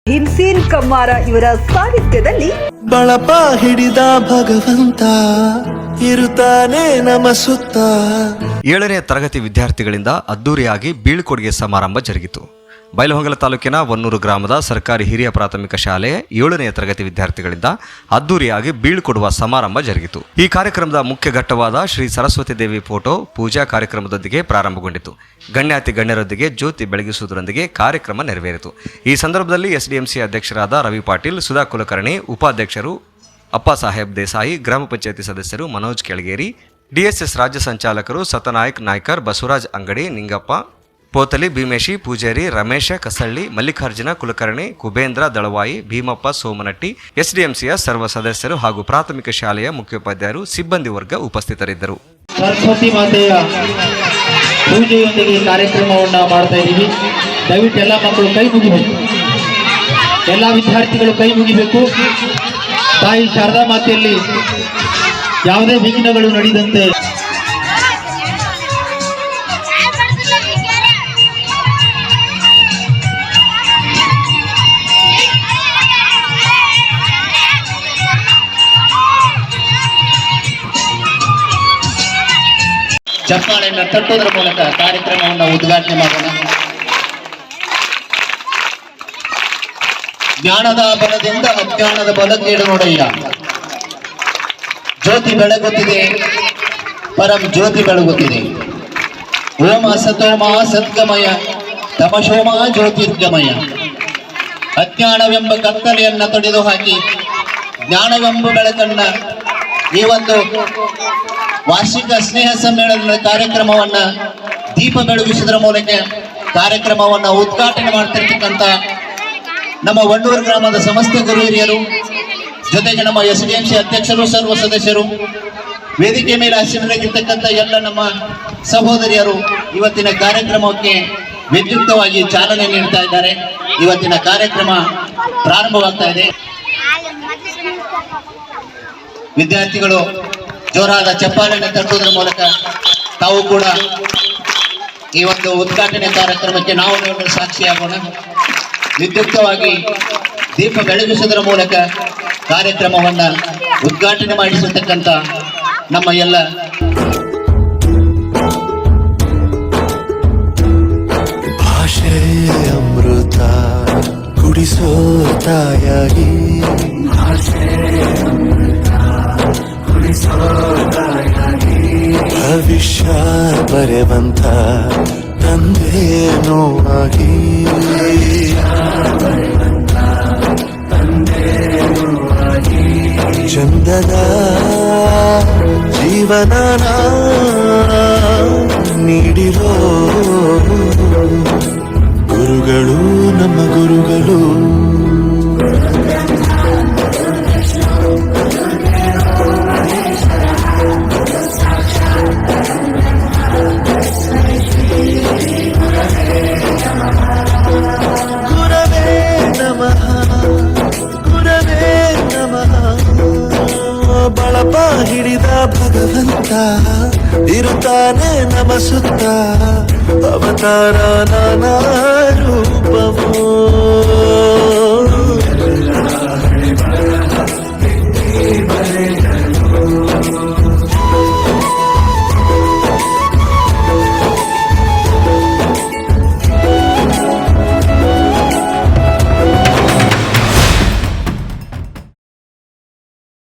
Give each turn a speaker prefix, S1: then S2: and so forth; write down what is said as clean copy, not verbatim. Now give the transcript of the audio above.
S1: ಭೀಮ್ಸೇನ್ ಕಮ್ಮಾರ ಇವರ ಸಾಹಿತ್ಯದಲ್ಲಿ
S2: ಬಳಪ ಹಿಡಿದ ಭಗವಂತ ಇರುತ್ತಾನೆ ನಮ್ಮ ಸುತ್ತ.
S3: 7ನೇ ತರಗತಿ ವಿದ್ಯಾರ್ಥಿಗಳಿಂದ ಅದ್ದೂರಿಯಾಗಿ ಬೀಳ್ಕೊಡುಗೆ ಸಮಾರಂಭ ಜರುಗಿತು. ಬೈಲಹೊಂಗಲ ತಾಲೂಕಿನ ವನ್ನೂರು ಗ್ರಾಮದ ಸರ್ಕಾರಿ ಹಿರಿಯ ಪ್ರಾಥಮಿಕ ಶಾಲೆಯ 7ನೇ ತರಗತಿ ವಿದ್ಯಾರ್ಥಿಗಳಿಂದ ಅದ್ದೂರಿಯಾಗಿ ಬೀಳ್ಕೊಡುವ ಸಮಾರಂಭ ಜರುಗಿತು. ಈ ಕಾರ್ಯಕ್ರಮದ ಮುಖ್ಯ ಘಟ್ಟವಾದ ಶ್ರೀ ಸರಸ್ವತಿ ದೇವಿ ಫೋಟೋ ಪೂಜಾ ಕಾರ್ಯಕ್ರಮದೊಂದಿಗೆ ಪ್ರಾರಂಭಗೊಂಡಿತು. ಗಣ್ಯಾತಿ ಗಣ್ಯರೊಂದಿಗೆ ಜ್ಯೋತಿ ಬೆಳಗಿಸುವುದರೊಂದಿಗೆ ಕಾರ್ಯಕ್ರಮ ನೆರವೇರಿತು. ಈ ಸಂದರ್ಭದಲ್ಲಿ ಎಸ್ಡಿಎಂಸಿ ಅಧ್ಯಕ್ಷರಾದ ರವಿ ಪಾಟೀಲ್, ಸುಧಾ ಕುಲಕರ್ಣಿ, ಉಪಾಧ್ಯಕ್ಷರು ಅಪ್ಪ ಸಾಹೇಬ್ ದೇಸಾಯಿ, ಗ್ರಾಮ ಪಂಚಾಯತಿ ಸದಸ್ಯರು ಮನೋಜ್ ಕೆಳಗೇರಿ, ಡಿಎಸ್ಎಸ್ ರಾಜ್ಯ ಸಂಚಾಲಕರು ಸತನಾಯಕ್ ನಾಯ್ಕರ್, ಬಸವರಾಜ್ ಅಂಗಡಿ, ನಿಂಗಪ್ಪ ಪೋತಲಿ, ಭೀಮೇಶಿ ಪೂಜಾರಿ, ರಮೇಶ ಕಸಳ್ಳಿ, ಮಲ್ಲಿಕಾರ್ಜುನ ಕುಲಕರ್ಣಿ, ಕುಬೇಂದ್ರ ದಳವಾಯಿ, ಭೀಮಪ್ಪ ಸೋಮನಟ್ಟಿ, ಎಸ್ಡಿಎಂಸಿಯ ಸರ್ವ ಸದಸ್ಯರು ಹಾಗೂ ಪ್ರಾಥಮಿಕ ಶಾಲೆಯ ಮುಖ್ಯೋಪಾಧ್ಯಾಯರು, ಸಿಬ್ಬಂದಿ ವರ್ಗ ಉಪಸ್ಥಿತರಿದ್ದರು.
S4: ಸರಸ್ವತಿ ಮಾತೆಯ ಪೂಜೆಯೊಂದಿಗೆ ಕಾರ್ಯಕ್ರಮವನ್ನು ಮಾಡ್ತಾ ಇದ್ದೀವಿ. ದಯವಿಟ್ಟು ಎಲ್ಲ ಮಕ್ಕಳು ಕೈ ಮುಗಿಬೇಕು, ಎಲ್ಲ ವಿದ್ಯಾರ್ಥಿಗಳು ಕೈ ಮುಗಿಬೇಕು. ತಾಯಿ ಶಾರದಾ ಮಾತೆಯಲ್ಲಿ ಯಾವುದೇ ವಿಘ್ನಗಳು ನಡೆದಂತೆ ಚಪ್ಪಾಳೆಯನ್ನು ತಟ್ಟುವುದರ ಮೂಲಕ ಕಾರ್ಯಕ್ರಮವನ್ನು ಉದ್ಘಾಟನೆ ಮಾಡೋಣ. ಜ್ಞಾನದ ಬಲದಿಂದ ಅಜ್ಞಾನದ ಬಲ ಕೇಡು ನೋಡಯ್ಯ. ಜ್ಯೋತಿ ಬೆಳಗುತ್ತಿದೆ, ಪರಂ ಜ್ಯೋತಿ ಬೆಳಗುತ್ತಿದೆ. ಓಂ ಅಸತೋಮ ಸದ್ಗಮಯ ತಮಶೋಮ ಜ್ಯೋತಿರ್ಗಮಯ. ಅಜ್ಞಾನವೆಂಬ ಕತ್ತಲೆಯನ್ನ ತೊಡೆದು ಹಾಕಿ ಜ್ಞಾನವೆಂಬ ಬೆಳಕನ್ನ ಈ ಒಂದು ವಾರ್ಷಿಕ ಸ್ನೇಹ ಸಮ್ಮೇಳನದ ಕಾರ್ಯಕ್ರಮವನ್ನ ದೀಪ ಬೆಳಗಿಸುವುದರ ಮೂಲಕ ಕಾರ್ಯಕ್ರಮವನ್ನ ಉದ್ಘಾಟನೆ ಮಾಡ್ತಿರ್ತಕ್ಕಂಥ ನಮ್ಮ ವನ್ನೂರು ಗ್ರಾಮದ ಸಮಸ್ತ ಗುರು ಹಿರಿಯರು, ಜೊತೆಗೆ ನಮ್ಮ ಎಸ್ಡಿಎಂಸಿ ಅಧ್ಯಕ್ಷರು, ಸರ್ವ ಸದಸ್ಯರು, ವೇದಿಕೆ ಮೇಲೆ ಆಸೀನರಾಗಿರ್ತಕ್ಕಂಥ ಎಲ್ಲ ನಮ್ಮ ಸಹೋದರಿಯರು ಇವತ್ತಿನ ಕಾರ್ಯಕ್ರಮಕ್ಕೆ ವಿದ್ಯುಕ್ತವಾಗಿ ಚಾಲನೆ ನೀಡ್ತಾ ಇದ್ದಾರೆ. ಇವತ್ತಿನ ಕಾರ್ಯಕ್ರಮ ಪ್ರಾರಂಭವಾಗ್ತಾ ಇದೆ. ವಿದ್ಯಾರ್ಥಿಗಳು ಜೋರಾದ ಚಪ್ಪಾಳೆಯನ್ನು ತಟ್ಟುವುದರ ಮೂಲಕ ತಾವು ಕೂಡ ಈ ಒಂದು ಉದ್ಘಾಟನೆ ಕಾರ್ಯಕ್ರಮಕ್ಕೆ ನಾವು ಸಾಕ್ಷಿಯಾಗೋಣ. ವಿದ್ಯುಕ್ತವಾಗಿ ದೀಪ ಬೆಳಗಿಸುವುದರ ಮೂಲಕ ಕಾರ್ಯಕ್ರಮವನ್ನ ಉದ್ಘಾಟನೆ ಮಾಡಿಸಿರ್ತಕ್ಕಂಥ ನಮ್ಮ ಎಲ್ಲ
S2: ಭಾಷೆ ಅಮೃತ ಕುಡಿಸೋ ತಾಯಾಗಿ, ಭವಿಷ್ಯ ಬರೆವಂತ ತಂದೇನೋ ಆಗಿ, ಚಂದದ ಜೀವನ ನೀಡಿರೋ ಗುರುಗಳು ನಮ್ಮ ಗುರುಗಳು. ಬಳಪ ಹಿಡಿದ ಭಗವಂತ ಇರುತ್ತಾನೆ ನಮ್ಮ ಸುತ್ತ. ಅವತಾರ ನಾನಾ ರೂಪವೋ